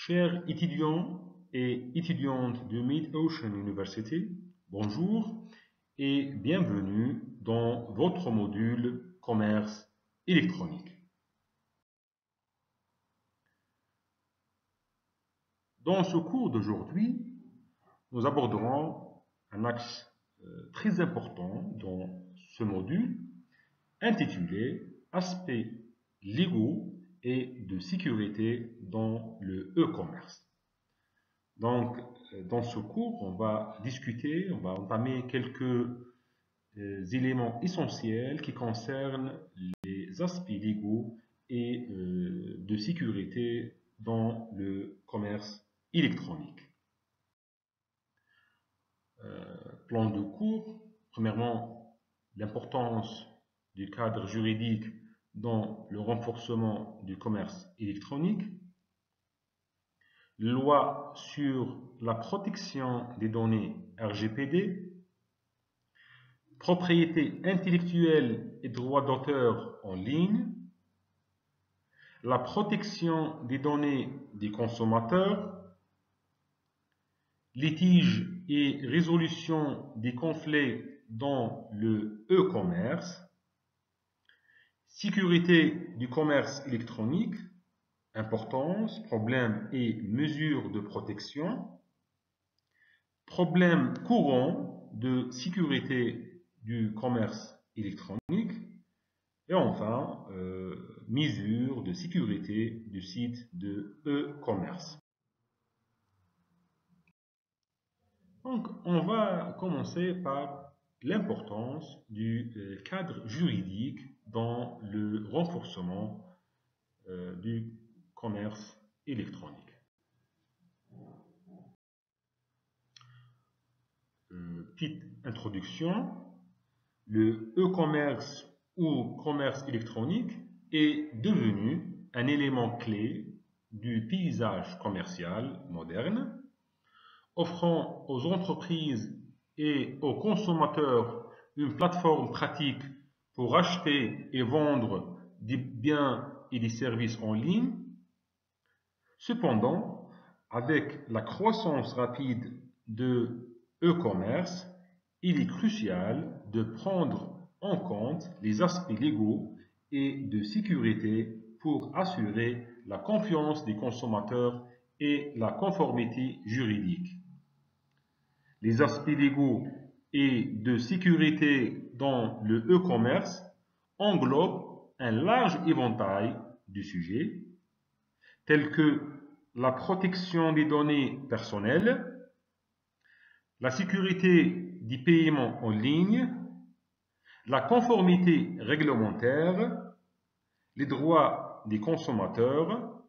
Chers étudiants et étudiantes de Mid-Ocean University, bonjour et bienvenue dans votre module Commerce électronique. Dans ce cours d'aujourd'hui, nous aborderons un axe très important dans ce module intitulé Aspects légaux et de sécurité dans le e-commerce. Donc, dans ce cours, on va entamer quelques éléments essentiels qui concernent les aspects légaux et de sécurité dans le commerce électronique. Plan de cours, premièrement, l'importance du cadre juridique dans le renforcement du commerce électronique, loi sur la protection des données RGPD, propriété intellectuelle et droits d'auteur en ligne, la protection des données des consommateurs, litige et résolution des conflits dans le e-commerce, sécurité du commerce électronique, importance, problèmes et mesures de protection, problèmes courants de sécurité du commerce électronique, et enfin, mesures de sécurité du site de e-commerce. Donc, on va commencer par l'importance du cadre juridique dans le renforcement du commerce électronique. Petite introduction, le e-commerce ou commerce électronique est devenu un élément clé du paysage commercial moderne, offrant aux entreprises et aux consommateurs une plateforme pratique pour acheter et vendre des biens et des services en ligne. Cependant, avec la croissance rapide de e-commerce, il est crucial de prendre en compte les aspects légaux et de sécurité pour assurer la confiance des consommateurs et la conformité juridique. Les aspects légaux et de sécurité dans le e-commerce englobent un large éventail de sujets, tels que la protection des données personnelles, la sécurité des paiements en ligne, la conformité réglementaire, les droits des consommateurs,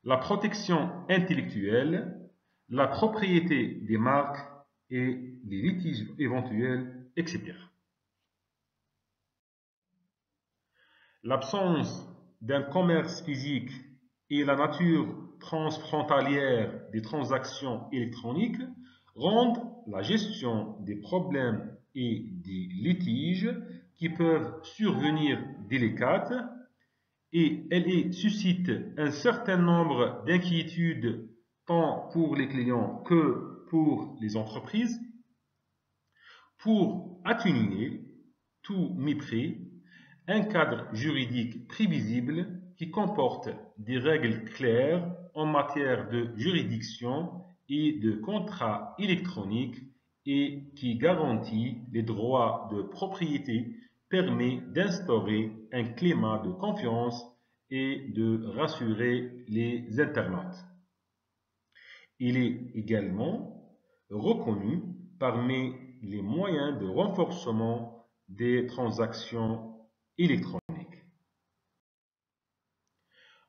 la protection intellectuelle, la propriété des marques et les litiges éventuels, etc. L'absence d'un commerce physique et la nature transfrontalière des transactions électroniques rendent la gestion des problèmes et des litiges qui peuvent survenir délicate et elle suscite un certain nombre d'inquiétudes tant pour les clients que pour les entreprises. Pour atténuer tout mépris, un cadre juridique prévisible qui comporte des règles claires en matière de juridiction et de contrats électroniques et qui garantit les droits de propriété permet d'instaurer un climat de confiance et de rassurer les internautes. Il est également reconnu parmi les moyens de renforcement des transactions électroniques.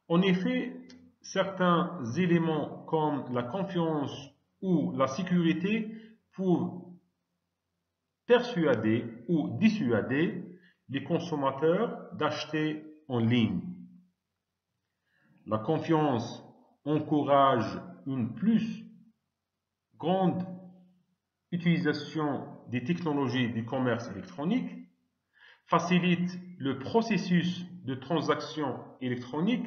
En effet, certains éléments comme la confiance ou la sécurité peuvent persuader ou dissuader les consommateurs d'acheter en ligne. La confiance encourage une plus grande utilisation des technologies du commerce électronique, facilite le processus de transaction électronique,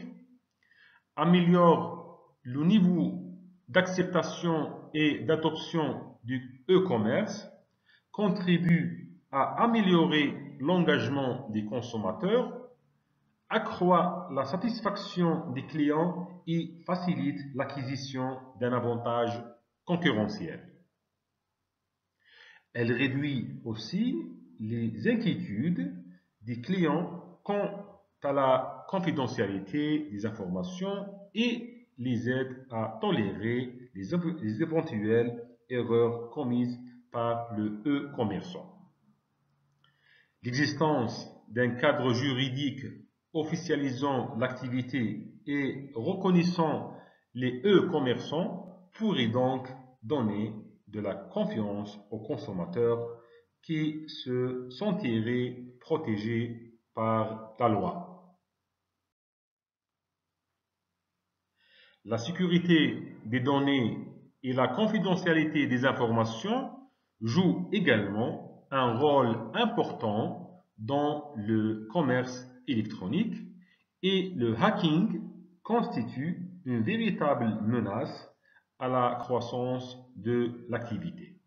améliore le niveau d'acceptation et d'adoption du e-commerce contribue à améliorer l'engagement des consommateurs, accroît la satisfaction des clients et facilite l'acquisition d'un avantage concurrentiel. Elle réduit aussi les inquiétudes des clients quant à la confidentialité des informations et les aide à tolérer les éventuelles erreurs commises par le e-commerçant. L'existence d'un cadre juridique officialisant l'activité et reconnaissant les e-commerçants pourrait donc donner de la confiance aux consommateurs qui se sentiraient protégés par la loi. La sécurité des données et la confidentialité des informations jouent également un rôle important dans le commerce électronique et le hacking constitue une véritable menace à la croissance de l'activité.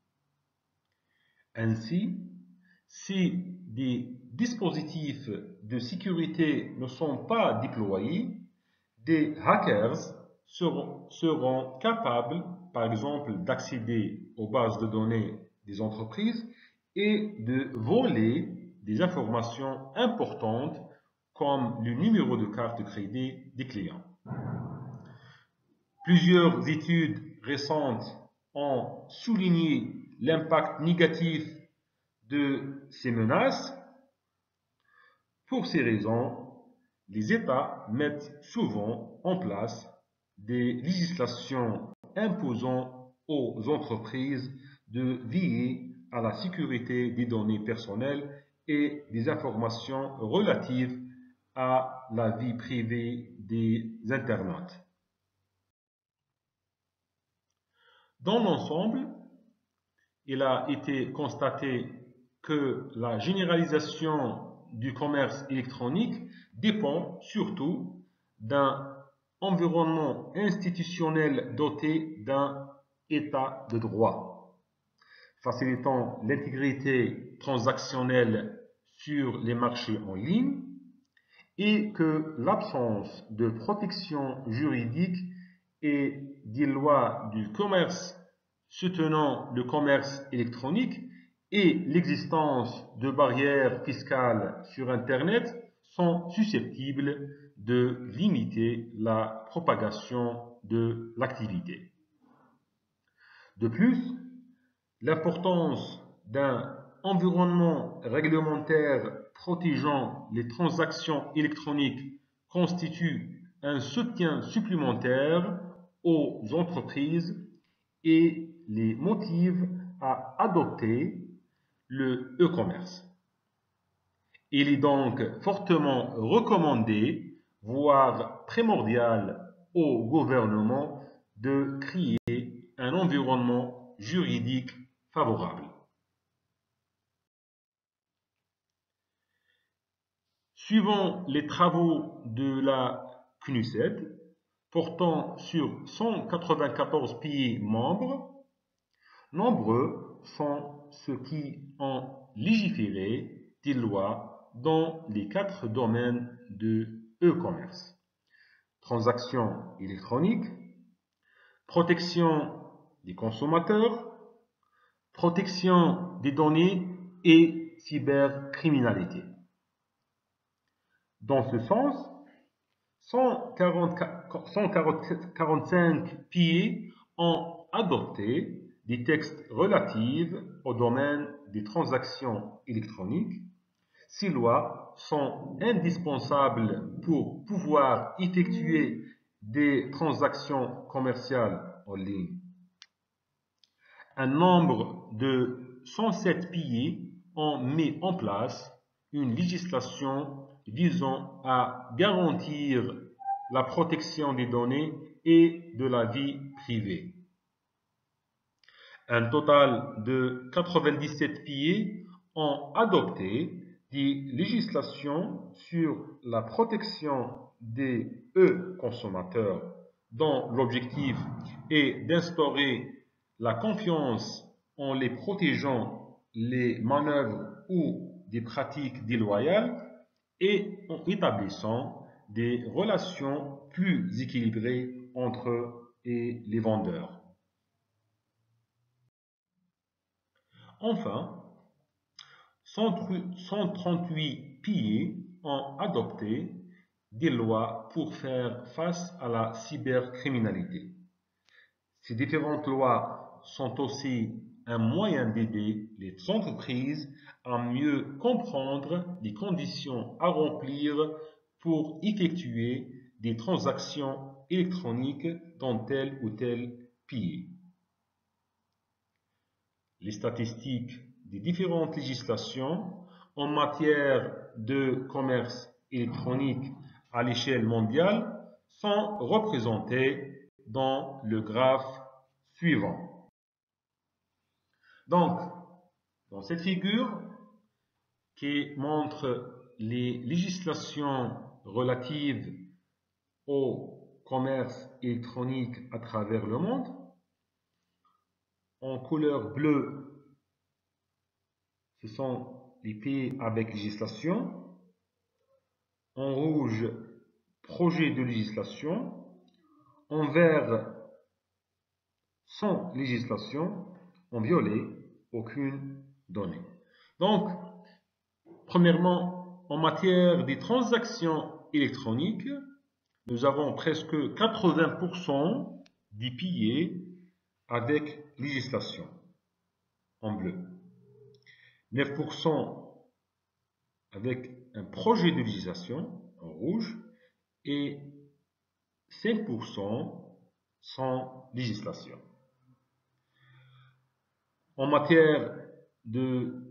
Ainsi, si des dispositifs de sécurité ne sont pas déployés, des hackers seront capables, par exemple, d'accéder aux bases de données des entreprises et de voler des informations importantes comme le numéro de carte de crédit des clients. Plusieurs études récentes ont souligné l'impact négatif de ces menaces. Pour ces raisons, les États mettent souvent en place des législations imposant aux entreprises de veiller à la sécurité des données personnelles et des informations relatives à la vie privée des internautes. Dans l'ensemble, il a été constaté que la généralisation du commerce électronique dépend surtout d'un environnement institutionnel doté d'un état de droit, facilitant l'intégrité transactionnelle sur les marchés en ligne et que l'absence de protection juridique et des lois du commerce soutenant le commerce électronique et l'existence de barrières fiscales sur Internet sont susceptibles de limiter la propagation de l'activité. De plus, l'importance d'un environnement réglementaire protégeant les transactions électroniques constitue un soutien supplémentaire aux entreprises et les motive à adopter le e-commerce. Il est donc fortement recommandé, voire primordial au gouvernement de créer un environnement juridique favorable. Suivant les travaux de la CNUSED, portant sur 194 pays membres, nombreux sont ceux qui ont légiféré des lois dans les 4 domaines de e-commerce: transactions électroniques, protection des consommateurs, protection des données et cybercriminalité. Dans ce sens, 145 pays ont adopté des textes relatifs au domaine des transactions électroniques. Ces lois sont indispensables pour pouvoir effectuer des transactions commerciales en ligne. Un nombre de 107 pays ont mis en place une législation visant à garantir la protection des données et de la vie privée. Un total de 97 pays ont adopté des législations sur la protection des e-consommateurs dont l'objectif est d'instaurer la confiance en les protégeant les manœuvres ou des pratiques déloyales et en établissant des relations plus équilibrées entre eux et les vendeurs. Enfin, 138 pays ont adopté des lois pour faire face à la cybercriminalité. Ces différentes lois sont aussi un moyen d'aider les entreprises à mieux comprendre les conditions à remplir pour effectuer des transactions électroniques dans tel ou tel pays. Les statistiques des différentes législations en matière de commerce électronique à l'échelle mondiale sont représentées dans le graphe suivant. Donc, dans cette figure qui montre les législations relatives au commerce électronique à travers le monde, en couleur bleue, ce sont les pays avec législation. En rouge, projet de législation. En vert, sans législation. En violet, aucune donnée. Donc, premièrement, en matière des transactions électroniques, nous avons presque 80% des pays avec législation, en bleu. 9% avec un projet de législation, en rouge, et 5% sans législation. En matière de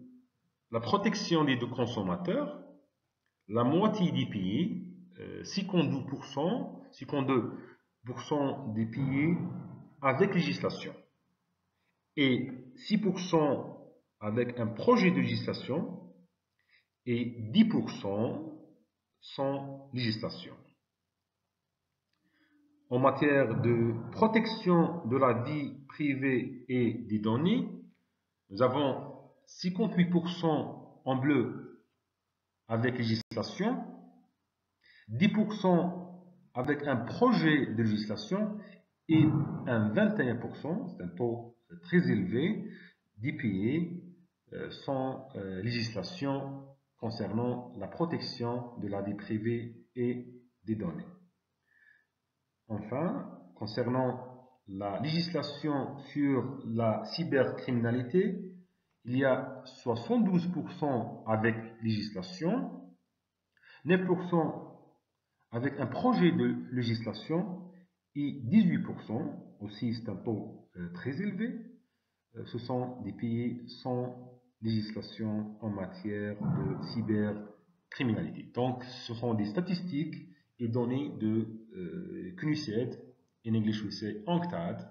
la protection des consommateurs, la moitié des pays, 52% des pays avec législation et 6% avec un projet de législation et 10% sans législation. En matière de protection de la vie privée et des données, nous avons 58% en bleu avec législation, 10% avec un projet de législation et un 21%, c'est un taux très élevé, des pays sans législation concernant la protection de la vie privée et des données. Enfin, concernant la législation sur la cybercriminalité, il y a 72% avec législation, 9% avec un projet de législation et 18%, aussi c'est un taux très élevé, ce sont des pays sans législation en matière de cybercriminalité. Donc, ce sont des statistiques et données de CNUSED, in English we say UNCTAD.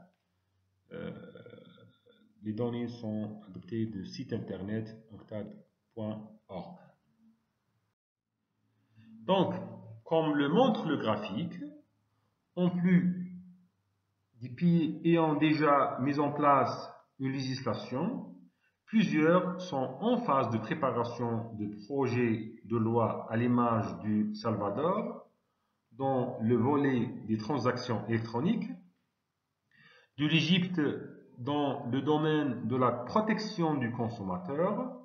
Les données sont adoptées du site internet unctad.org. Donc, comme le montre le graphique, en plus des pays ayant déjà mis en place une législation, plusieurs sont en phase de préparation de projets de loi à l'image du Salvador, dans le volet des transactions électroniques, de l'Égypte dans le domaine de la protection du consommateur,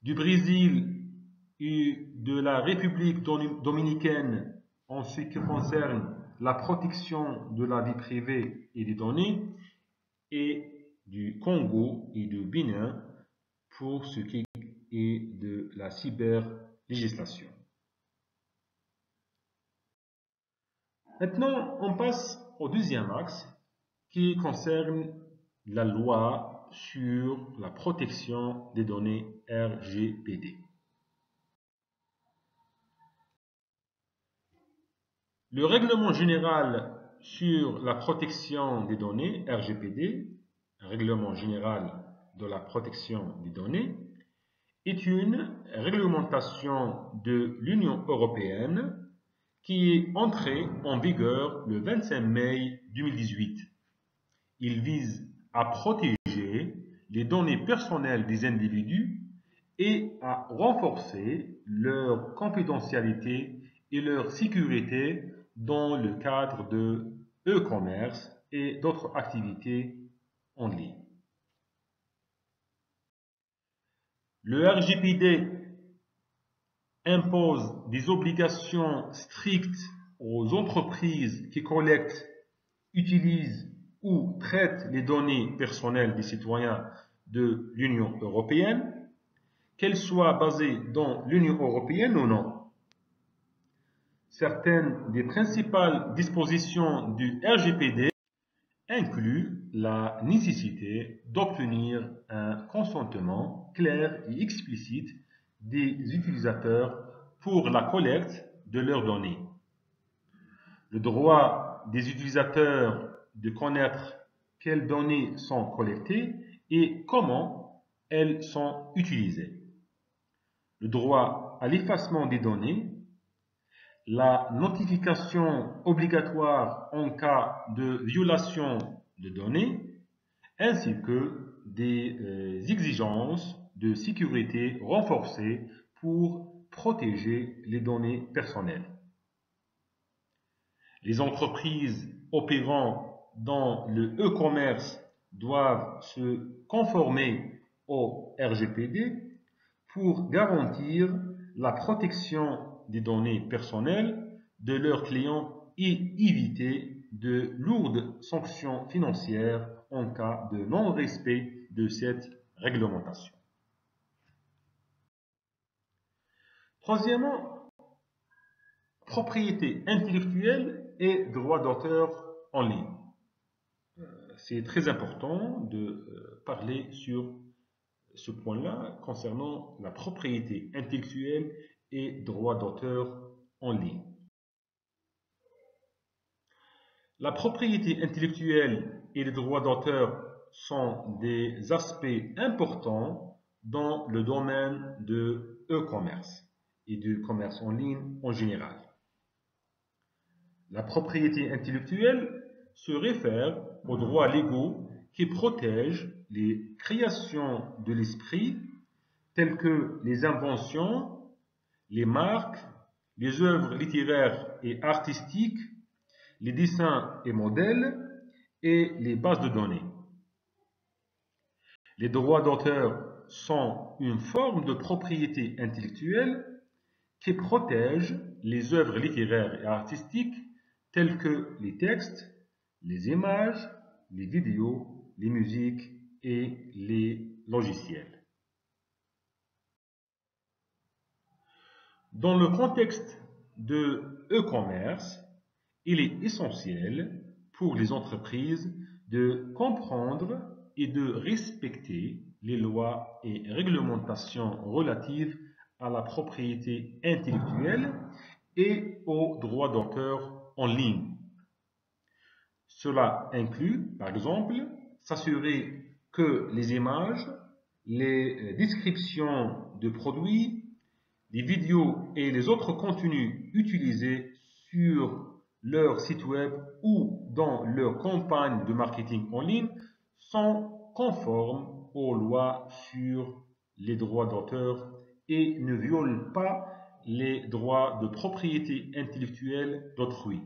du Brésil et de la République dominicaine en ce qui concerne la protection de la vie privée et des données, et du Congo et du Bénin pour ce qui est de la cyberlégislation. Maintenant, on passe au deuxième axe qui concerne la loi sur la protection des données RGPD. Le règlement général sur la protection des données RGPD, un règlement général de la protection des données, est une réglementation de l'Union européenne qui est entré en vigueur le 25 mai 2018. Il vise à protéger les données personnelles des individus et à renforcer leur confidentialité et leur sécurité dans le cadre de e-commerce et d'autres activités en ligne. Le RGPD impose des obligations strictes aux entreprises qui collectent, utilisent ou traitent les données personnelles des citoyens de l'Union européenne, qu'elles soient basées dans l'Union européenne ou non. Certaines des principales dispositions du RGPD incluent la nécessité d'obtenir un consentement clair et explicite des utilisateurs pour la collecte de leurs données. Le droit des utilisateurs de connaître quelles données sont collectées et comment elles sont utilisées. Le droit à l'effacement des données, la notification obligatoire en cas de violation de données, ainsi que des exigences de sécurité renforcées pour protéger les données personnelles. Les entreprises opérant dans le e-commerce doivent se conformer au RGPD pour garantir la protection des données personnelles de leurs clients et éviter de lourdes sanctions financières en cas de non-respect de cette réglementation. Troisièmement, propriété intellectuelle et droit d'auteur en ligne. C'est très important de parler sur ce point-là concernant la propriété intellectuelle et droit d'auteur en ligne. La propriété intellectuelle et les droits d'auteur sont des aspects importants dans le domaine de e-commerce et du commerce en ligne en général. La propriété intellectuelle se réfère aux droits légaux qui protègent les créations de l'esprit telles que les inventions, les marques, les œuvres littéraires et artistiques, les dessins et modèles et les bases de données. Les droits d'auteur sont une forme de propriété intellectuelle qui protège les œuvres littéraires et artistiques telles que les textes, les images, les vidéos, les musiques et les logiciels. Dans le contexte de e-commerce, il est essentiel pour les entreprises de comprendre et de respecter les lois et réglementations relatives à la propriété intellectuelle et aux droits d'auteur en ligne. Cela inclut, par exemple, s'assurer que les images, les descriptions de produits, les vidéos et les autres contenus utilisés sur leur site web ou dans leur campagne de marketing en ligne sont conformes aux lois sur les droits d'auteur et ne violent pas les droits de propriété intellectuelle d'autrui.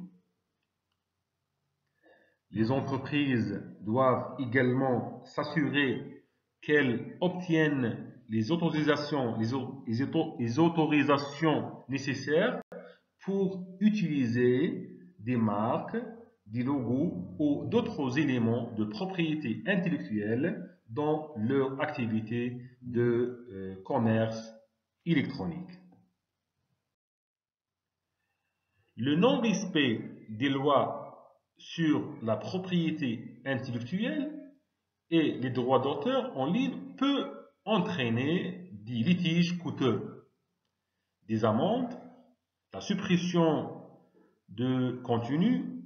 Les entreprises doivent également s'assurer qu'elles obtiennent les autorisations nécessaires pour utiliser des marques, des logos ou d'autres éléments de propriété intellectuelle dans leur activité de commerce électronique. Le non-respect des lois sur la propriété intellectuelle et les droits d'auteur en ligne peut entraîner des litiges coûteux, des amendes, la suppression de contenu,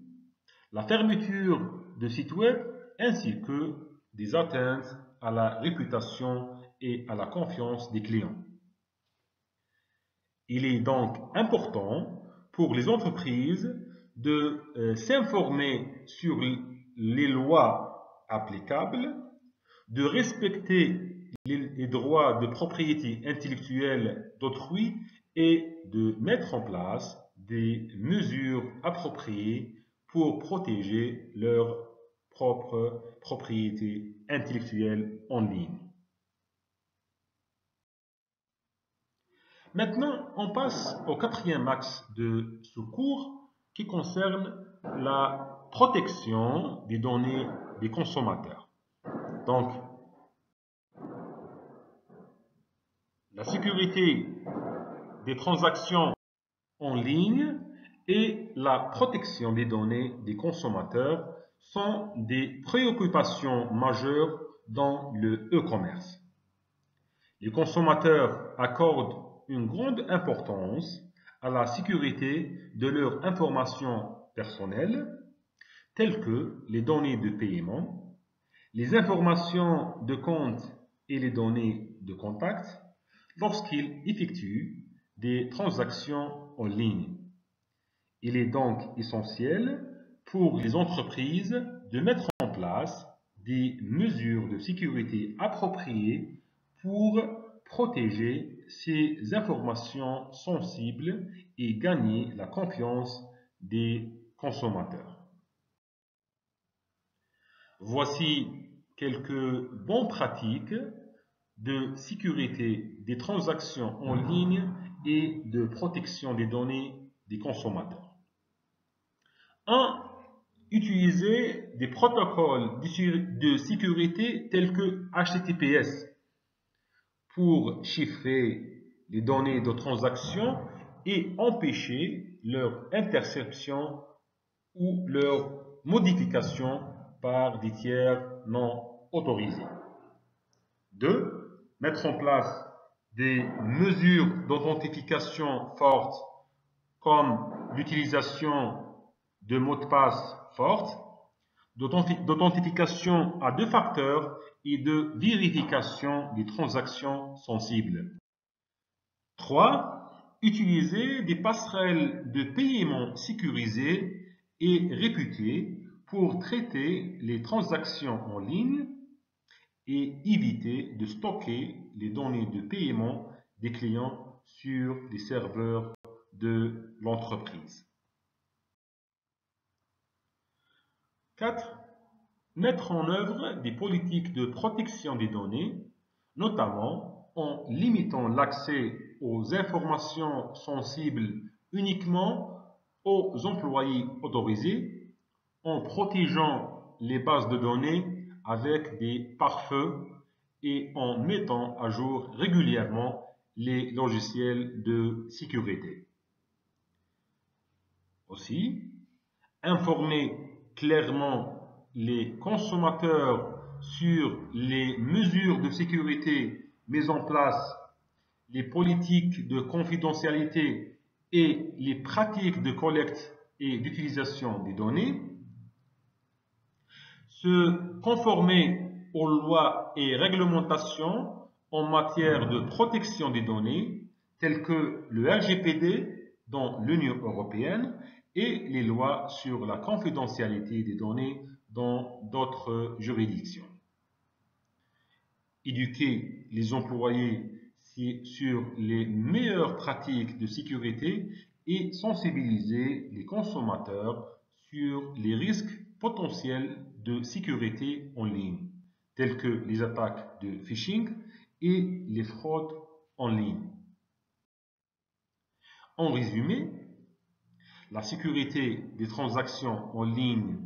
la fermeture de sites web ainsi que des atteintes à la réputation et à la confiance des clients. Il est donc important pour les entreprises de s'informer sur les lois applicables, de respecter les droits de propriété intellectuelle d'autrui et de mettre en place des mesures appropriées pour protéger leur propre propriété intellectuelle en ligne. Maintenant, on passe au quatrième axe de ce cours qui concerne la protection des données des consommateurs. Donc, la sécurité des transactions en ligne et la protection des données des consommateurs sont des préoccupations majeures dans le e-commerce. Les consommateurs accordent une grande importance à la sécurité de leurs informations personnelles, telles que les données de paiement, les informations de compte et les données de contact, lorsqu'ils effectuent des transactions en ligne. Il est donc essentiel pour les entreprises de mettre en place des mesures de sécurité appropriées pour protéger ces informations sensibles et gagner la confiance des consommateurs. Voici quelques bonnes pratiques de sécurité des transactions en ligne et de protection des données des consommateurs. 1. Utiliser des protocoles de sécurité tels que HTTPS pour chiffrer les données de transactions et empêcher leur interception ou leur modification par des tiers non autorisés. 2. Mettre en place des mesures d'authentification fortes comme l'utilisation de mots de passe forts, d'authentification à 2 facteurs et de vérification des transactions sensibles. 3. Utiliser des passerelles de paiement sécurisées et réputées pour traiter les transactions en ligne et éviter de stocker les données de paiement des clients sur les serveurs de l'entreprise. 4. Mettre en œuvre des politiques de protection des données, notamment en limitant l'accès aux informations sensibles uniquement aux employés autorisés, en protégeant les bases de données avec des pare-feux et en mettant à jour régulièrement les logiciels de sécurité. Aussi, informer clairement les consommateurs sur les mesures de sécurité mises en place, les politiques de confidentialité et les pratiques de collecte et d'utilisation des données, se conformer aux lois et réglementations en matière de protection des données, telles que le RGPD dans l'Union européenne et les lois sur la confidentialité des données dans d'autres juridictions. Éduquer les employés sur les meilleures pratiques de sécurité et sensibiliser les consommateurs sur les risques potentiels de sécurité en ligne, tels que les attaques de phishing et les fraudes en ligne. En résumé, la sécurité des transactions en ligne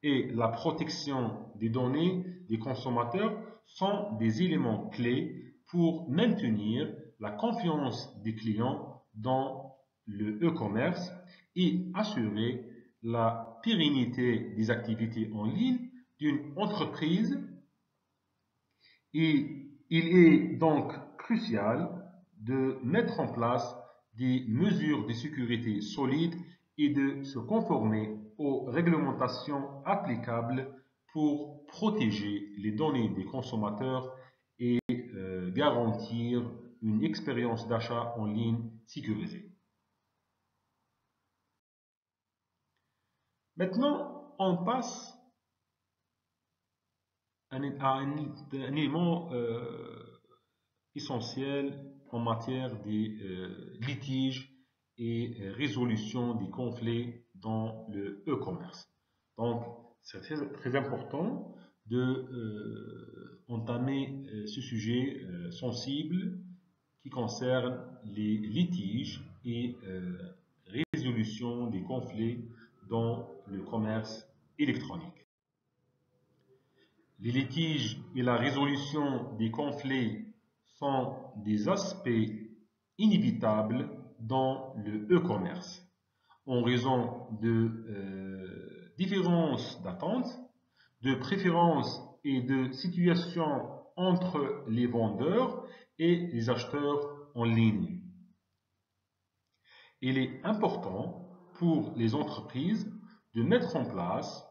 et la protection des données des consommateurs sont des éléments clés pour maintenir la confiance des clients dans le e-commerce et assurer la pérennité des activités en ligne d'une entreprise. Et il est donc crucial de mettre en place des mesures de sécurité solides et de se conformer aux réglementations applicables pour protéger les données des consommateurs et garantir une expérience d'achat en ligne sécurisée. Maintenant, on passe à un élément essentiel en matière des litiges et résolution des conflits dans le e-commerce. Donc, c'est très important de entamer ce sujet sensible qui concerne les litiges et résolution des conflits dans le commerce électronique. Les litiges et la résolution des conflits sont des aspects inévitables dans le e-commerce en raison de différences d'attentes, de préférences et de situations entre les vendeurs et les acheteurs en ligne. Il est important pour les entreprises de mettre en place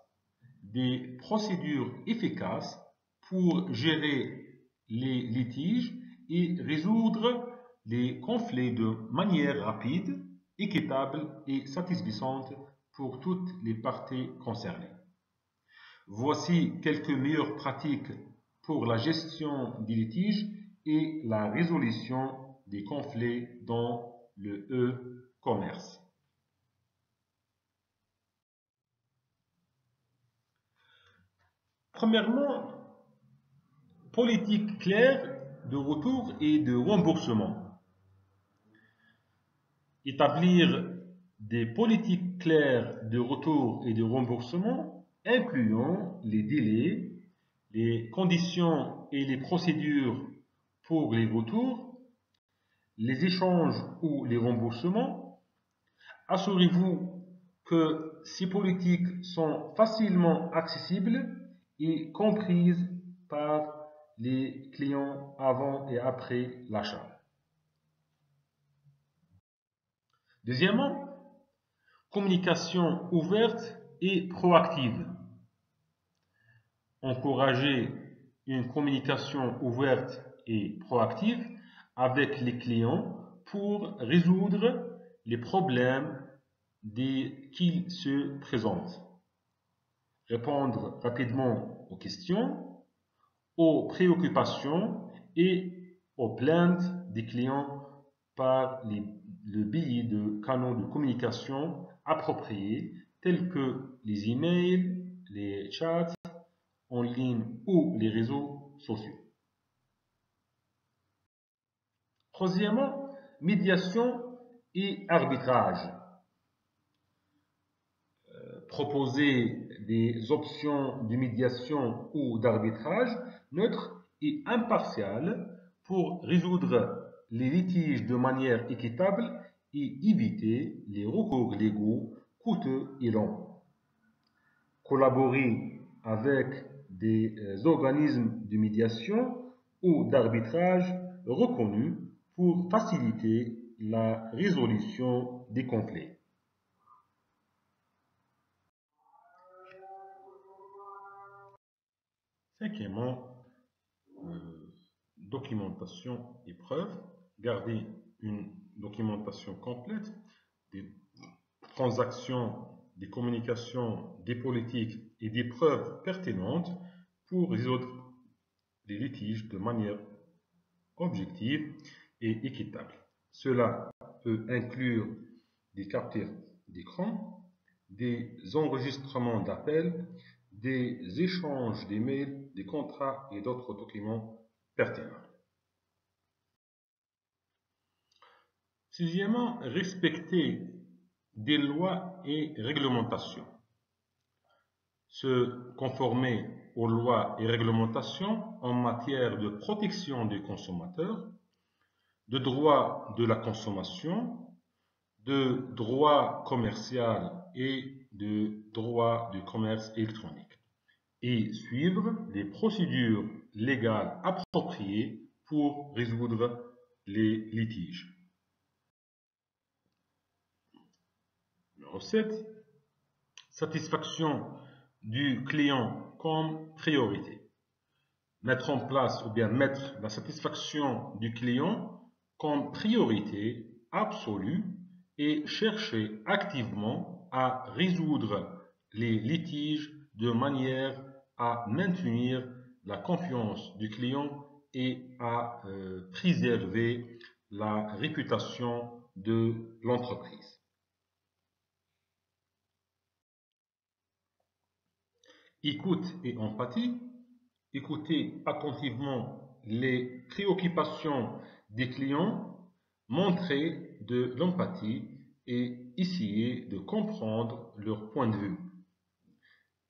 des procédures efficaces pour gérer les litiges et résoudre les conflits de manière rapide, équitable et satisfaisante pour toutes les parties concernées. Voici quelques meilleures pratiques pour la gestion des litiges et la résolution des conflits dans le e-commerce. Premièrement, politique claire de retour et de remboursement. Établir des politiques claires de retour et de remboursement incluant les délais, les conditions et les procédures pour les retours, les échanges ou les remboursements. Assurez-vous que ces politiques sont facilement accessibles et comprises par les clients avant et après l'achat. Deuxièmement, communication ouverte et proactive. Encourager une communication ouverte et proactive avec les clients pour résoudre les problèmes qu'ils se présentent. Répondre rapidement aux questions, aux préoccupations et aux plaintes des clients par le biais de canaux de communication appropriés tels que les emails, les chats en ligne ou les réseaux sociaux. Troisièmement, médiation et arbitrage. Proposer des options de médiation ou d'arbitrage neutres et impartiales pour résoudre les litiges de manière équitable et éviter les recours légaux coûteux et longs. Collaborer avec des organismes de médiation ou d'arbitrage reconnus pour faciliter la résolution des conflits. Cinquièmement, documentation et preuves. Garder une documentation complète des transactions, des communications, des politiques et des preuves pertinentes pour résoudre les litiges de manière objective et équitable. Cela peut inclure des captures d'écran, des enregistrements d'appels, des échanges d'emails, des contrats et d'autres documents pertinents. Sixièmement, respecter des lois et réglementations. Se conformer aux lois et réglementations en matière de protection des consommateurs, de droit de la consommation, de droit commercial et de droit du commerce électronique, et suivre les procédures légales appropriées pour résoudre les litiges. Numéro 7. Satisfaction du client comme priorité. Mettre en place ou bien mettre la satisfaction du client comme priorité absolue et chercher activement à résoudre les litiges de manière à maintenir la confiance du client et à préserver la réputation de l'entreprise. Écoute et empathie. Écoutez attentivement les préoccupations des clients, montrez de l'empathie et essayez de comprendre leur point de vue.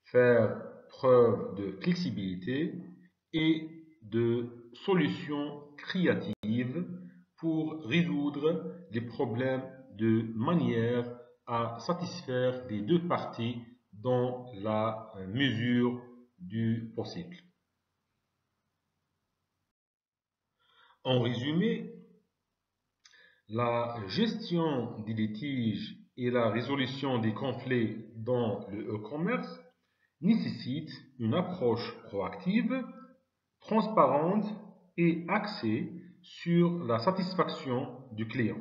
Faire preuve de flexibilité et de solutions créatives pour résoudre les problèmes de manière à satisfaire les deux parties dans la mesure du possible. En résumé, la gestion des litiges et la résolution des conflits dans le e-commerce nécessite une approche proactive, transparente et axée sur la satisfaction du client.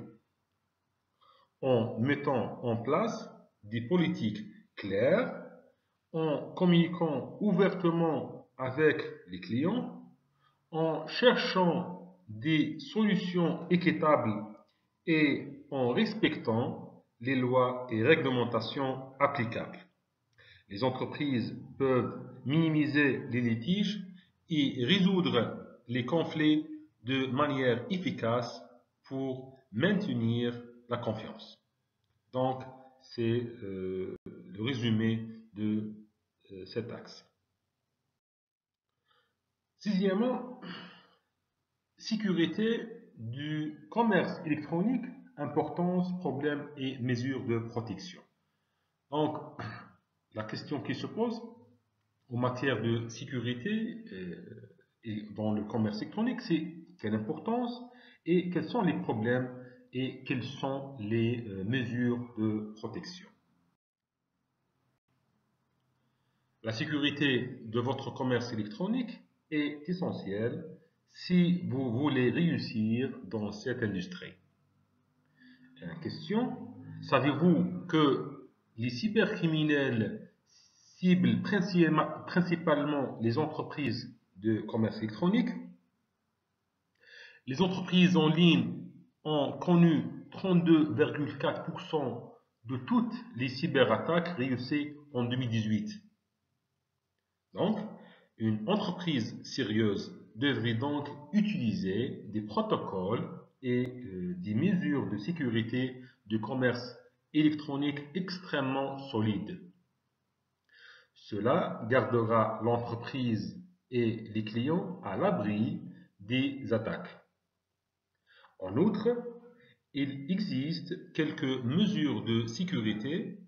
En mettant en place des politiques claires, en communiquant ouvertement avec les clients, en cherchant des solutions équitables et en respectant les lois et réglementations applicables. Les entreprises peuvent minimiser les litiges et résoudre les conflits de manière efficace pour maintenir la confiance. Donc, c'est le résumé de cet axe. Sixièmement, sécurité du commerce électronique, importance, problèmes et mesures de protection. Donc, la question qui se pose en matière de sécurité et dans le commerce électronique, c'est quelle importance et quels sont les problèmes et quelles sont les mesures de protection. La sécurité de votre commerce électronique est essentielle si vous voulez réussir dans cette industrie. Question, savez-vous que les cybercriminels ciblent principalement les entreprises de commerce électronique? Les entreprises en ligne ont connu 32,4% de toutes les cyberattaques réussies en 2018. Donc, une entreprise sérieuse devrait donc utiliser des protocoles et des mesures de sécurité du commerce électronique extrêmement solides. Cela gardera l'entreprise et les clients à l'abri des attaques. En outre, il existe quelques mesures de sécurité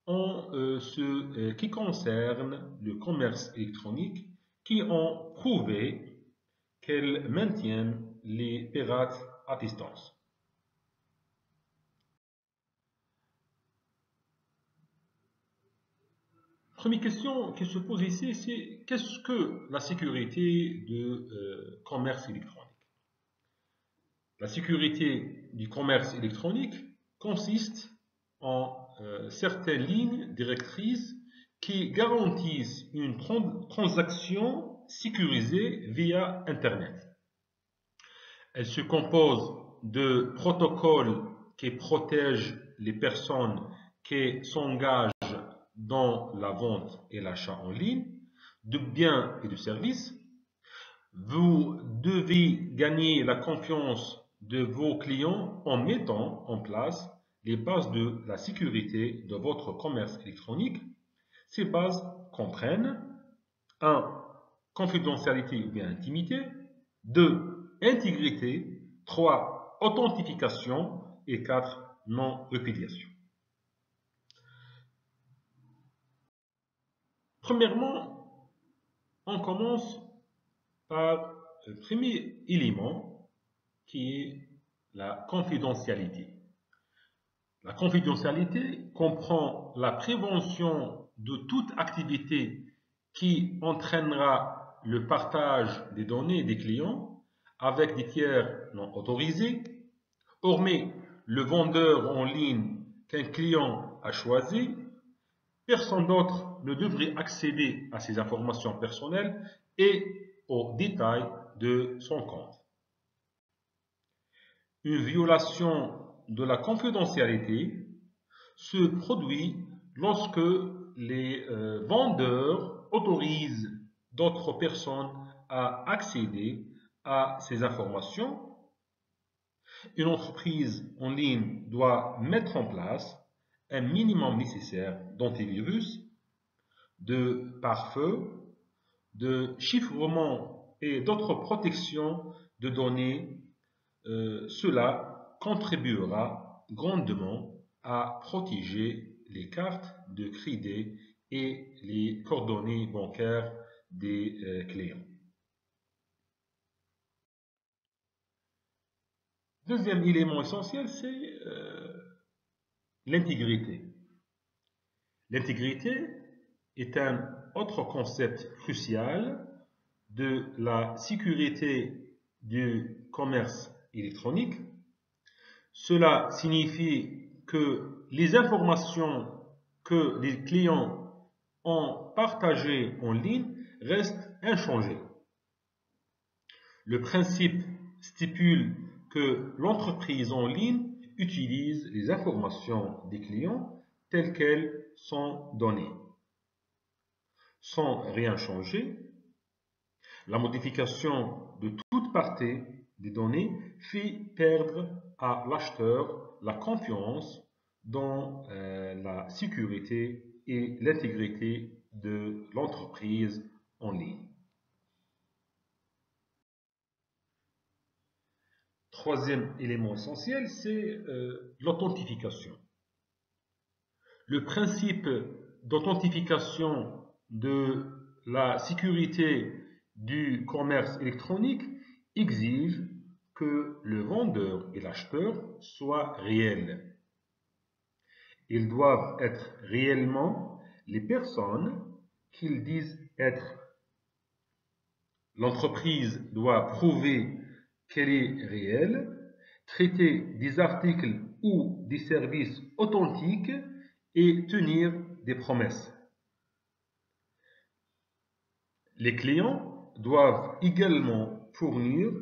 en ce qui concerne le commerce électronique qui ont prouvé qu'elles maintiennent les pirates à distance. Première question qui se pose ici, c'est qu'est-ce que la sécurité de commerce électronique? La sécurité du commerce électronique consiste en certaines lignes directrices qui garantissent une transaction sécurisée via Internet. Elle se compose de protocoles qui protègent les personnes qui s'engagent dans la vente et l'achat en ligne, de biens et de services. Vous devez gagner la confiance de vos clients en mettant en place les bases de la sécurité de votre commerce électronique. Ces bases comprennent 1. Confidentialité ou bien intimité, 2. Intégrité, 3. Authentification et 4. Non-répudiation. Premièrement, on commence par le premier élément qui est la confidentialité. La confidentialité comprend la prévention de toute activité qui entraînera le partage des données des clients avec des tiers non autorisés, hormis le vendeur en ligne qu'un client a choisi, personne d'autre ne devrait accéder à ces informations personnelles et aux détails de son compte. Une violation de la confidentialité se produit lorsque les vendeurs autorisent d'autres personnes à accéder à ces informations. Une entreprise en ligne doit mettre en place un minimum nécessaire d'antivirus, de pare-feu, de chiffrement et d'autres protections de données. Cela contribuera grandement à protéger les cartes de crédit et les coordonnées bancaires des clients. Deuxième élément essentiel, c'est l'intégrité. L'intégrité est un autre concept crucial de la sécurité du commerce électronique. Cela signifie que les informations que les clients ont partagées en ligne restent inchangées. Le principe stipule que l'entreprise en ligne utilise les informations des clients telles qu'elles sont données. Sans rien changer, la modification de toute partie des données fait perdre à l'acheteur la confiance dans la sécurité et l'intégrité de l'entreprise en ligne. Troisième élément essentiel, c'est l'authentification. Le principe d'authentification de la sécurité du commerce électronique exige que le vendeur et l'acheteur soient réels. Ils doivent être réellement les personnes qu'ils disent être. L'entreprise doit prouver qu'elle est réelle, traiter des articles ou des services authentiques et tenir des promesses. Les clients doivent également fournir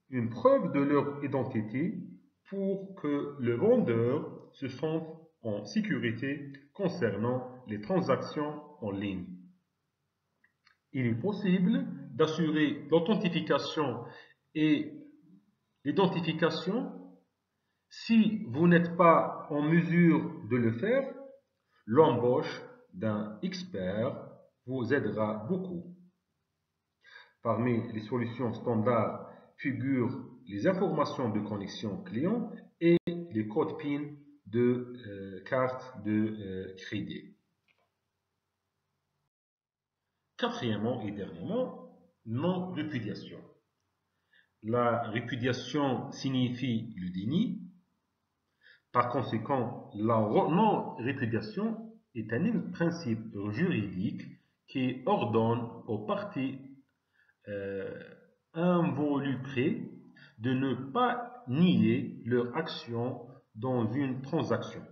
une preuve de leur identité pour que le vendeur se sente en sécurité concernant les transactions en ligne. Il est possible d'assurer l'authentification et l'identification. Si vous n'êtes pas en mesure de le faire, l'embauche d'un expert vous aidera beaucoup. Parmi les solutions standards figurent les informations de connexion client et les codes PIN de carte de crédit. Quatrièmement et dernièrement, non-répudiation. La répudiation signifie le déni. Par conséquent, la non-répudiation est un principe juridique qui ordonne aux parties involucrées de ne pas nier leur action dans une transaction.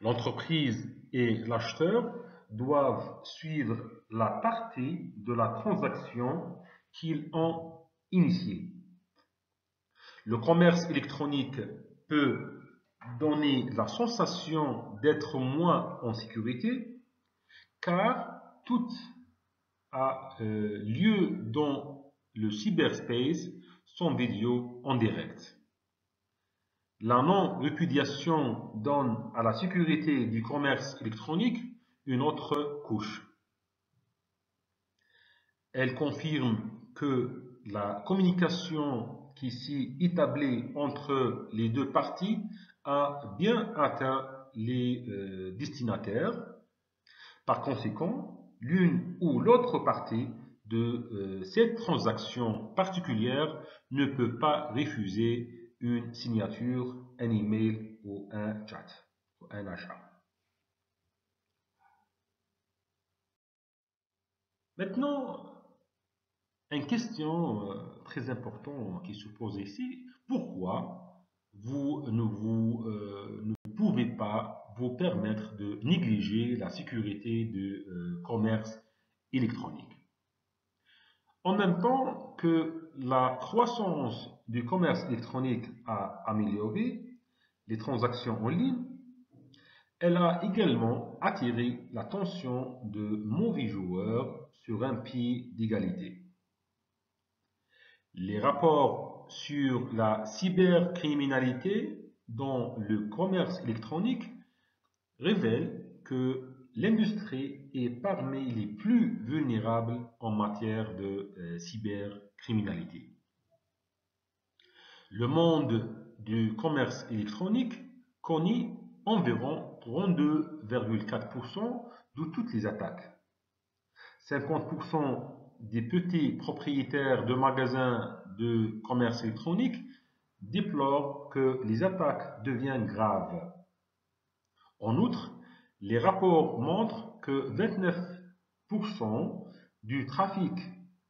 L'entreprise et l'acheteur doivent suivre la partie de la transaction qu'ils ont initiée. Le commerce électronique peut donner la sensation d'être moins en sécurité car tout a lieu dans le cyberspace sans vidéo en direct. La non-répudiation donne à la sécurité du commerce électronique une autre couche. Elle confirme que la communication qui s'y établit entre les deux parties a bien atteint les destinataires. Par conséquent, l'une ou l'autre partie de cette transaction particulière ne peut pas refuser une signature, un email ou un chat, ou un achat. Maintenant, une question très importante qui se pose ici, pourquoi vous ne pouvez pas vous permettre de négliger la sécurité du commerce électronique. En même temps que la croissance du commerce électronique a amélioré les transactions en ligne, elle a également attiré l'attention de mauvais joueurs sur un pied d'égalité. Les rapports sur la cybercriminalité dans le commerce électronique révèlent que l'industrie est parmi les plus vulnérables en matière de cybercriminalité. Le monde du commerce électronique connaît environ 32,4% de toutes les attaques. 50% des petits propriétaires de magasins de commerce électronique déplorent que les attaques deviennent graves. En outre, les rapports montrent que 29% du trafic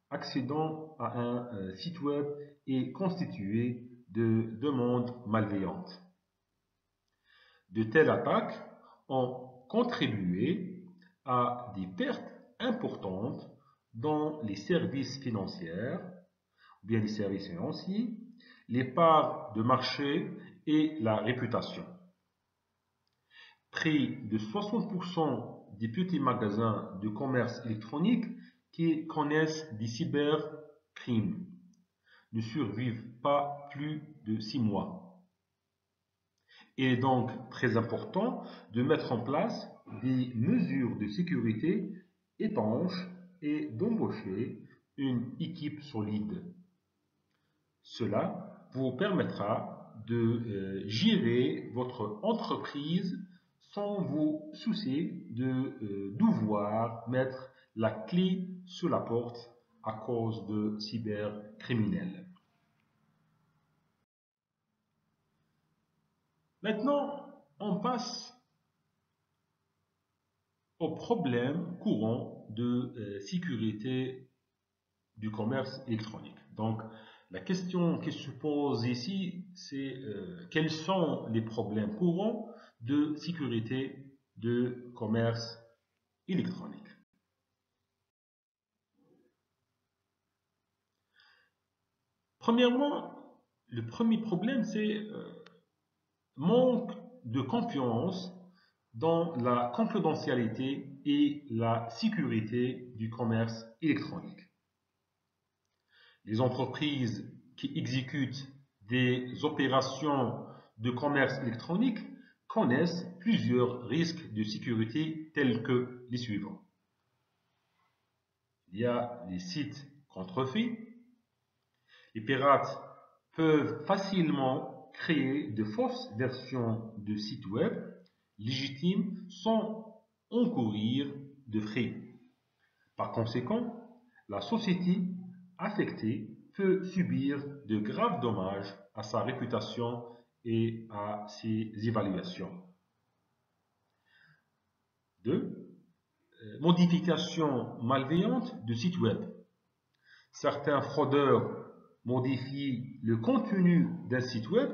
accédant à un site web est constitué de demandes malveillantes. De telles attaques ont contribué à des pertes importantes dans les services financiers, ou bien les services financiers, les parts de marché et la réputation. Près de 60% des petits magasins de commerce électronique qui connaissent des cybercrimes ne survivent pas plus de 6 mois. Il est donc très important de mettre en place des mesures de sécurité étanches et d'embaucher une équipe solide. Cela vous permettra de gérer votre entreprise sans vous soucier de devoir mettre la clé sous la porte à cause de cybercriminels. Maintenant, on passe aux problèmes courants de sécurité du commerce électronique. Donc, la question qui se pose ici, c'est quels sont les problèmes courants de sécurité de commerce électronique. Premièrement, le premier problème, c'est manque de confiance dans la confidentialité et la sécurité du commerce électronique. Les entreprises qui exécutent des opérations de commerce électronique connaissent plusieurs risques de sécurité tels que les suivants. Il y a les sites contrefaits. Les pirates peuvent facilement créer de fausses versions de sites web légitimes sans encourir de frais. Par conséquent, la société affectée peut subir de graves dommages à sa réputation et à ses évaluations. 2. Modification malveillante de sites web. Certains fraudeurs modifient le contenu d'un site web.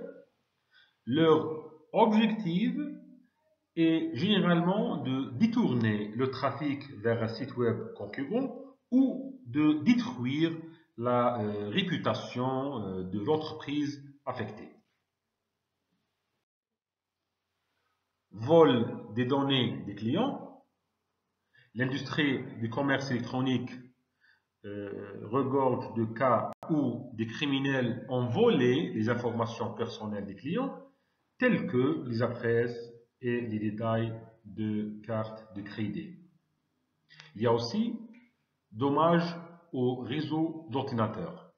Leur objectif est généralement de détourner le trafic vers un site web concurrent ou de détruire la réputation de l'entreprise affectée. Vol des données des clients. L'industrie du commerce électronique regorge de cas où des criminels ont volé les informations personnelles des clients, telles que les adresses et les détails de cartes de crédit. Il y a aussi dommages au réseau d'ordinateurs.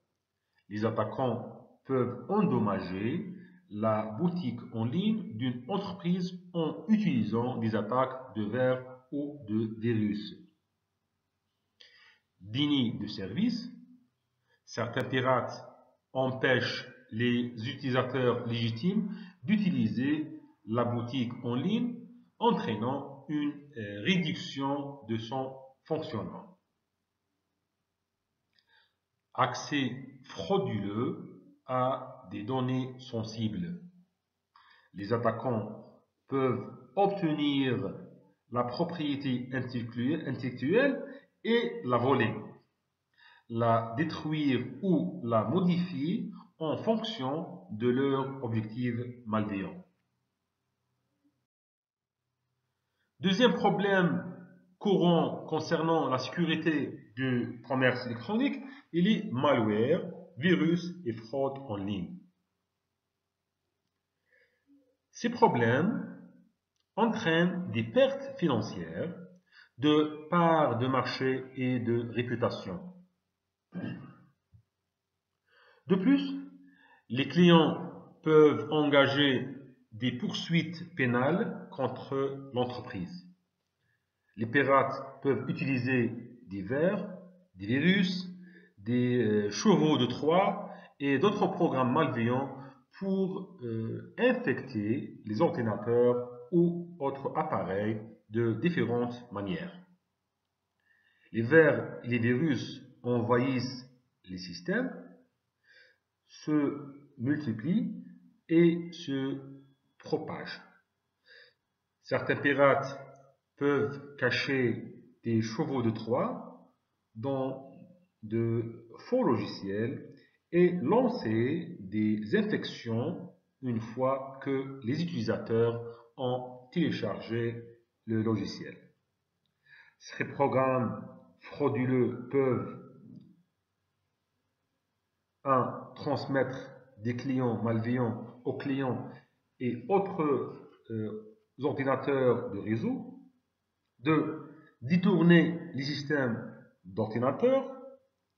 Les attaquants peuvent endommager la boutique en ligne d'une entreprise en utilisant des attaques de vers ou de virus. Déni de service. Certains pirates empêchent les utilisateurs légitimes d'utiliser la boutique en ligne, entraînant une réduction de son fonctionnement. Accès frauduleux à des données sensibles. Les attaquants peuvent obtenir la propriété intellectuelle et la voler, la détruire ou la modifier en fonction de leur objectif malveillant. Deuxième problème courant concernant la sécurité du commerce électronique, il est malware, virus et fraude en ligne. Ces problèmes entraînent des pertes financières, de parts de marché et de réputation. De plus, les clients peuvent engager des poursuites pénales contre l'entreprise. Les pirates peuvent utiliser des vers, des virus, des chevaux de Troie et d'autres programmes malveillants pour infecter les ordinateurs ou autres appareils de différentes manières. Les vers et les virus envahissent les systèmes, se multiplient et se propagent. Certains pirates peuvent cacher des chevaux de Troie dans de faux logiciels et lancer des infections une fois que les utilisateurs ont téléchargé le logiciel. Ces programmes frauduleux peuvent transmettre des clients malveillants aux clients et autres ordinateurs de réseau. 2. Détourner les systèmes d'ordinateurs.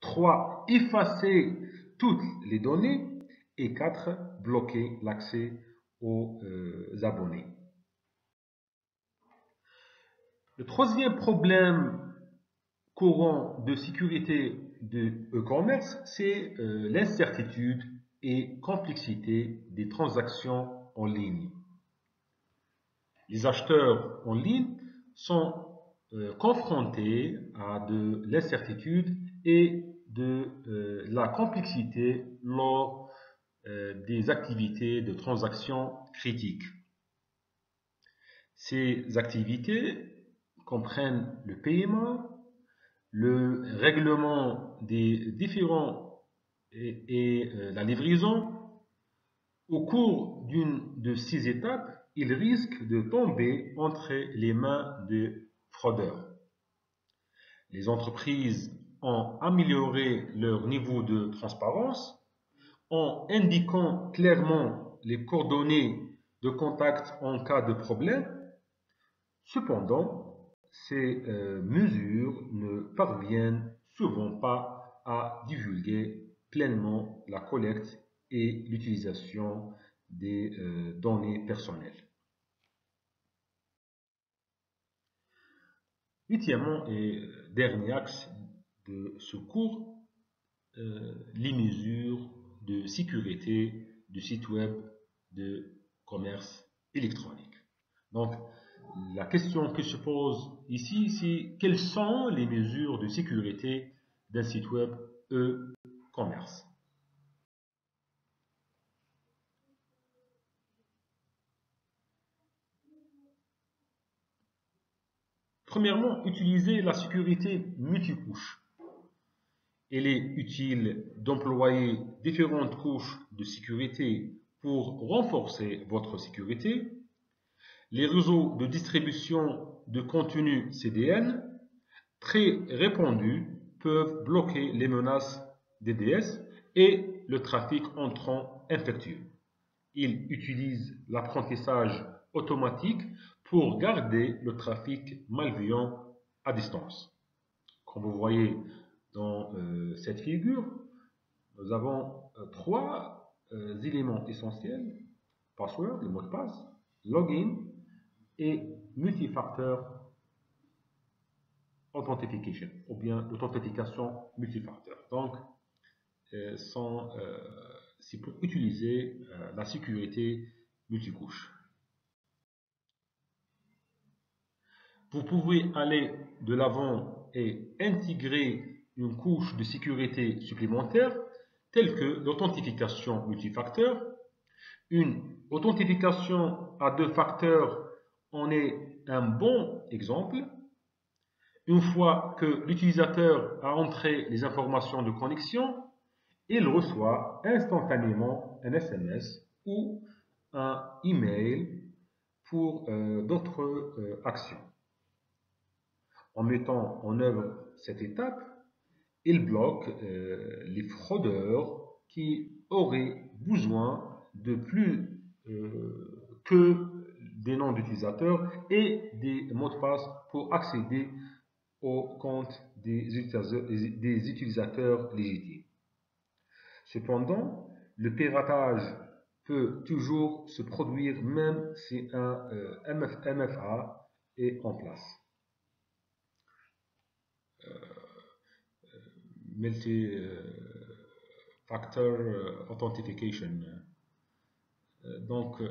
3. Effacer toutes les données. Et 4. Bloquer l'accès aux abonnés. Le troisième problème courant de sécurité de e-commerce, c'est l'incertitude et complexité des transactions en ligne. Les acheteurs en ligne sont confrontés à de l'incertitude et de la complexité lors des activités de transactions critiques. Ces activités comprennent le paiement, le règlement des différends et la livraison. Au cours d'une de ces étapes, il risque de tomber entre les mains des fraudeurs. Les entreprises ont amélioré leur niveau de transparence en indiquant clairement les coordonnées de contact en cas de problème. Cependant, ces mesures ne parviennent souvent pas à divulguer pleinement la collecte et l'utilisation des données personnelles. Huitièmement et dernier axe de ce cours, les mesures de sécurité du site web de commerce électronique. Donc, la question qui se pose ici, c'est quelles sont les mesures de sécurité d'un site web e-commerce? Premièrement, utiliser la sécurité multicouche. Il est utile d'employer différentes couches de sécurité pour renforcer votre sécurité. Les réseaux de distribution de contenu CDN, très répandus, peuvent bloquer les menaces DDoS et le trafic entrant infectieux. Ils utilisent l'apprentissage automatique pour garder le trafic malveillant à distance. Comme vous voyez dans cette figure, nous avons trois éléments essentiels: password, le mot de passe, login et multifacteur authentication, ou bien l'authentification multifacteur. Donc, c'est pour utiliser la sécurité multicouche. Vous pouvez aller de l'avant et intégrer une couche de sécurité supplémentaire, telle que l'authentification multifacteur, une authentification à 2 facteurs en est un bon exemple. Une fois que l'utilisateur a entré les informations de connexion, il reçoit instantanément un SMS ou un email pour d'autres actions. En mettant en œuvre cette étape, il bloque les fraudeurs qui auraient besoin de plus que des noms d'utilisateurs et des mots de passe pour accéder au compte des utilisateurs légitimes. Cependant, le piratage peut toujours se produire même si un MFA est en place. Multi-factor authentication. Donc,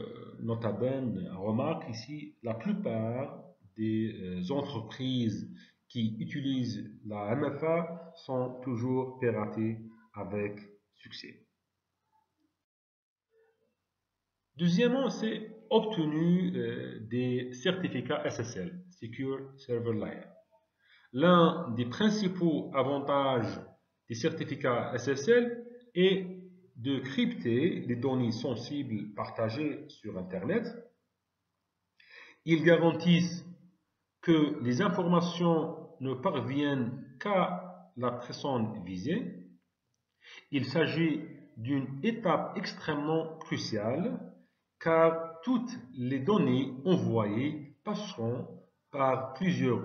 nota bene, remarque ici, la plupart des entreprises qui utilisent la MFA sont toujours piratées avec succès. Deuxièmement, c'est obtenu des certificats SSL, Secure Server Layer. L'un des principaux avantages des certificats SSL est de crypter les données sensibles partagées sur Internet. Ils garantissent que les informations ne parviennent qu'à la personne visée. Il s'agit d'une étape extrêmement cruciale car toutes les données envoyées passeront par plusieurs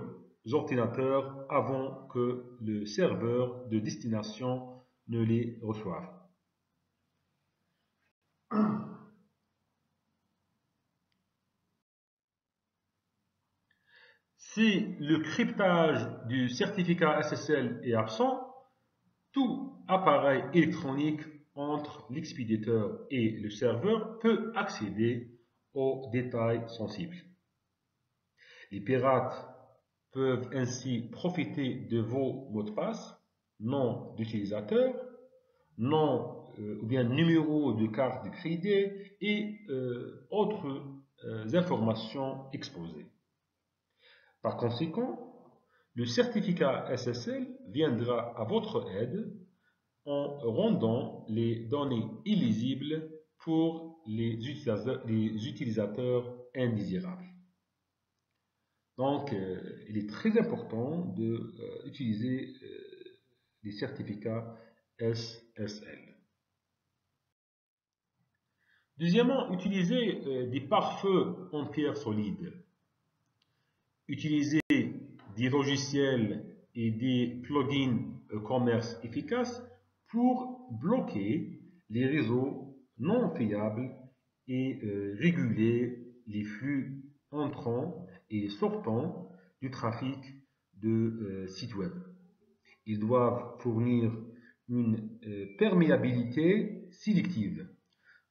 ordinateurs avant que le serveur de destination ne les reçoive. Si le cryptage du certificat SSL est absent, tout appareil électronique entre l'expéditeur et le serveur peut accéder aux détails sensibles. Les pirates peuvent ainsi profiter de vos mots de passe, nom d'utilisateur, nom ou bien numéro de carte de crédit et autres informations exposées. Par conséquent, le certificat SSL viendra à votre aide en rendant les données illisibles pour les utilisateurs indésirables. Donc, il est très important d'utiliser les certificats SSL. Deuxièmement, utiliser des pare-feux en pierre solide. Utiliser des logiciels et des plugins e-commerce efficaces pour bloquer les réseaux non fiables et réguler les flux entrants et sortants du trafic de sites web. Ils doivent fournir une perméabilité sélective,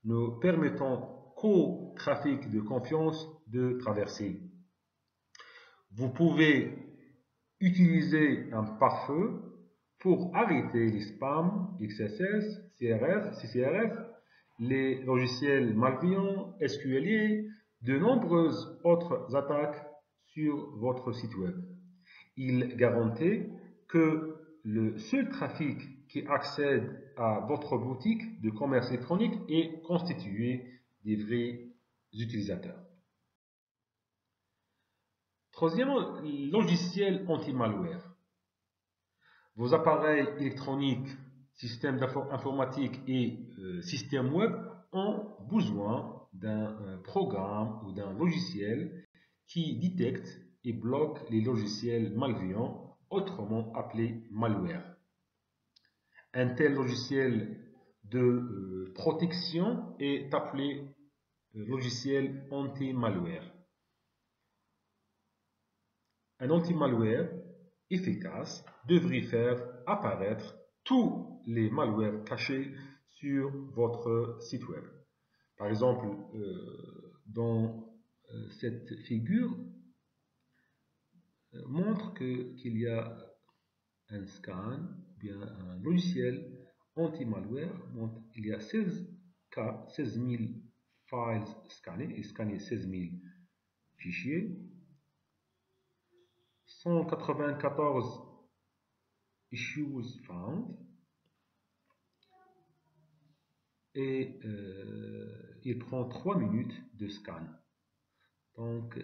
ne permettant qu'au trafic de confiance de traverser. Vous pouvez utiliser un pare-feu pour arrêter les spams, XSS, CCRF, les logiciels malveillants, SQLI, de nombreuses autres attaques sur votre site web. Il garantit que le seul trafic qui accède à votre boutique de commerce électronique est constitué des vrais utilisateurs. Troisièmement, logiciel anti-malware. Vos appareils électroniques, systèmes informatiques et systèmes web ont besoin d'un programme ou d'un logiciel qui détecte et bloque les logiciels malveillants, autrement appelés malware. Un tel logiciel de protection est appelé logiciel anti-malware. Un anti-malware efficace devrait faire apparaître tous les malwares cachés sur votre site web. Par exemple, dans cette figure, montre qu'il y a un scan, bien un logiciel anti-malware, il y a 16 000 files scannés, et scanné 16 000 fichiers, 194 issues found, et il prend 3 minutes de scan. Donc,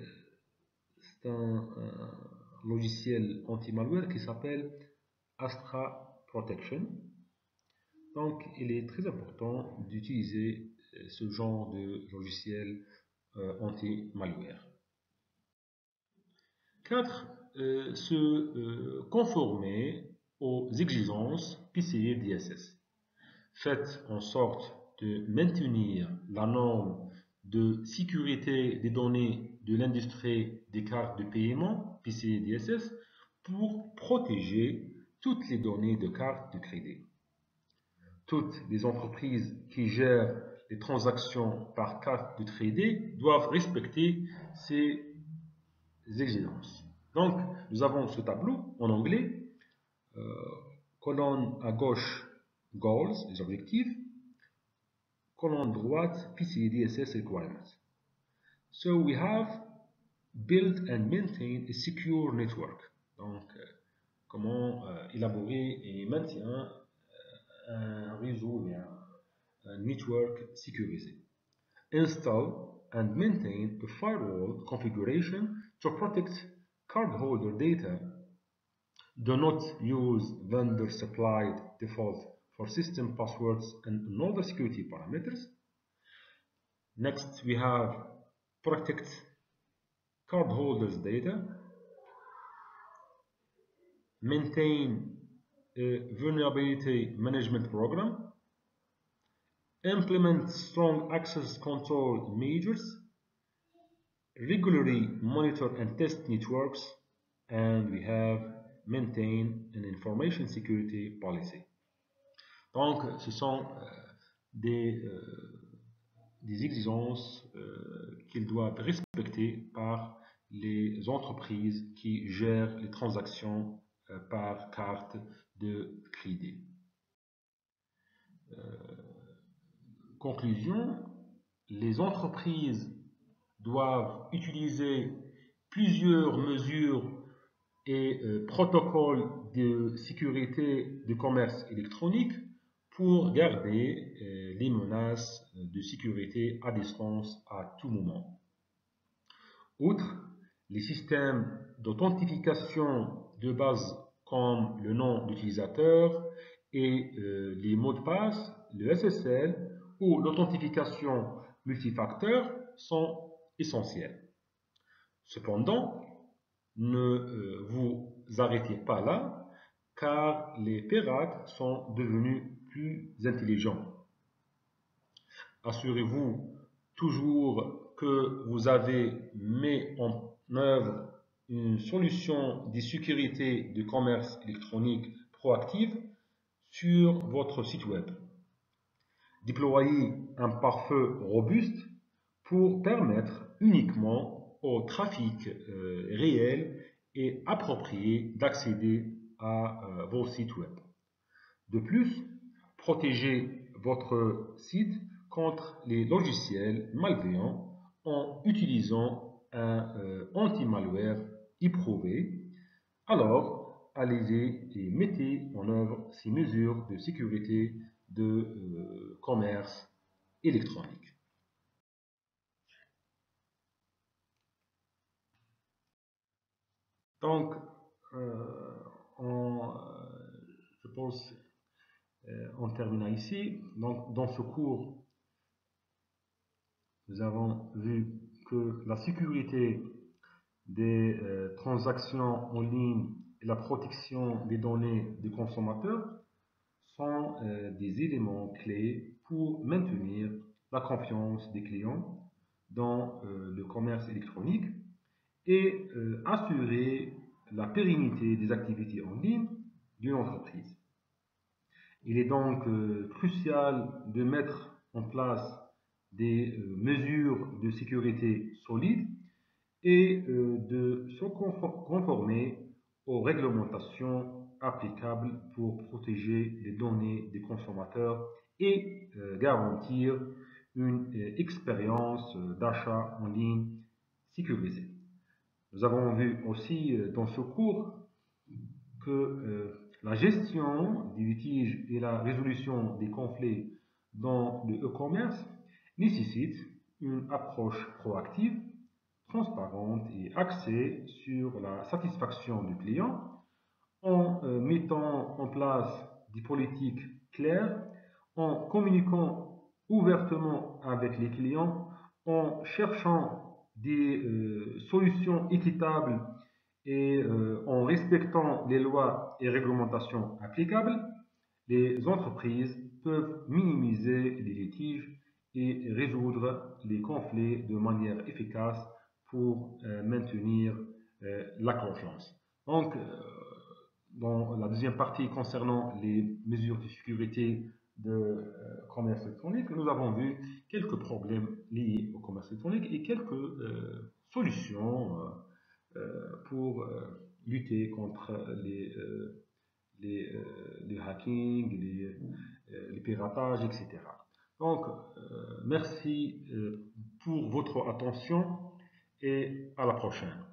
c'est un logiciel anti-malware qui s'appelle Astra Protection. Donc, il est très important d'utiliser ce genre de logiciel anti-malware. 4. Se conformer aux exigences PCI DSS. Faites en sorte de maintenir la norme de sécurité des données de l'industrie des cartes de paiement PCI DSS pour protéger toutes les données de cartes de crédit. Toutes les entreprises qui gèrent les transactions par carte de crédit doivent respecter ces exigences. Donc, nous avons ce tableau en anglais, colonne à gauche, goals, les objectifs, colonne droite, PCI DSS requirements. So we have build and maintain a secure network. Donc, comment élaborer et maintenir un réseau, un network sécurisé. Install and maintain a firewall configuration to protect cardholder data. Do not use vendor-supplied default for system passwords and other security parameters. Next, we have protect cardholders' data. Maintain a vulnerability management program. Implement strong access control measures. Regularly monitor and test networks. And we have maintain an information security policy. Donc, ce sont des exigences qu'ils doivent respecter par les entreprises qui gèrent les transactions par carte de crédit. Conclusion, les entreprises doivent utiliser plusieurs mesures et protocoles de sécurité de commerce électronique pour garder les menaces de sécurité à distance à tout moment. Outre les systèmes d'authentification de base comme le nom d'utilisateur et les mots de passe, le SSL ou l'authentification multifacteur sont essentiels. Cependant, ne vous arrêtez pas là, car les pirates sont devenus plus intelligents. Assurez-vous toujours que vous avez mis en œuvre une solution de sécurité de commerce électronique proactive sur votre site web. Déployez un pare-feu robuste pour permettre uniquement au trafic réel et approprié d'accéder à vos sites web. De plus, protégez votre site contre les logiciels malveillants en utilisant un anti-malware éprouvé. Alors, allez-y et mettez en œuvre ces mesures de sécurité de commerce électronique. Donc, je pense en terminant ici. Donc, dans ce cours, nous avons vu que la sécurité des transactions en ligne et la protection des données des consommateurs sont des éléments clés pour maintenir la confiance des clients dans le commerce électronique et assurer la pérennité des activités en ligne d'une entreprise. Il est donc crucial de mettre en place des mesures de sécurité solides et de se conformer aux réglementations applicables pour protéger les données des consommateurs et garantir une expérience d'achat en ligne sécurisé. Nous avons vu aussi dans ce cours que la gestion des litiges et la résolution des conflits dans le e-commerce nécessite une approche proactive, transparente et axée sur la satisfaction du client en mettant en place des politiques claires, en communiquant ouvertement avec les clients, en cherchant des solutions équitables et en respectant les lois et réglementations applicables, les entreprises peuvent minimiser les litiges et résoudre les conflits de manière efficace pour maintenir la confiance. Donc, dans la deuxième partie concernant les mesures de sécurité de commerce électronique, nous avons vu quelques problèmes liés au commerce électronique et quelques solutions pour lutter contre les hacking, les piratages, etc. Donc, merci pour votre attention et à la prochaine.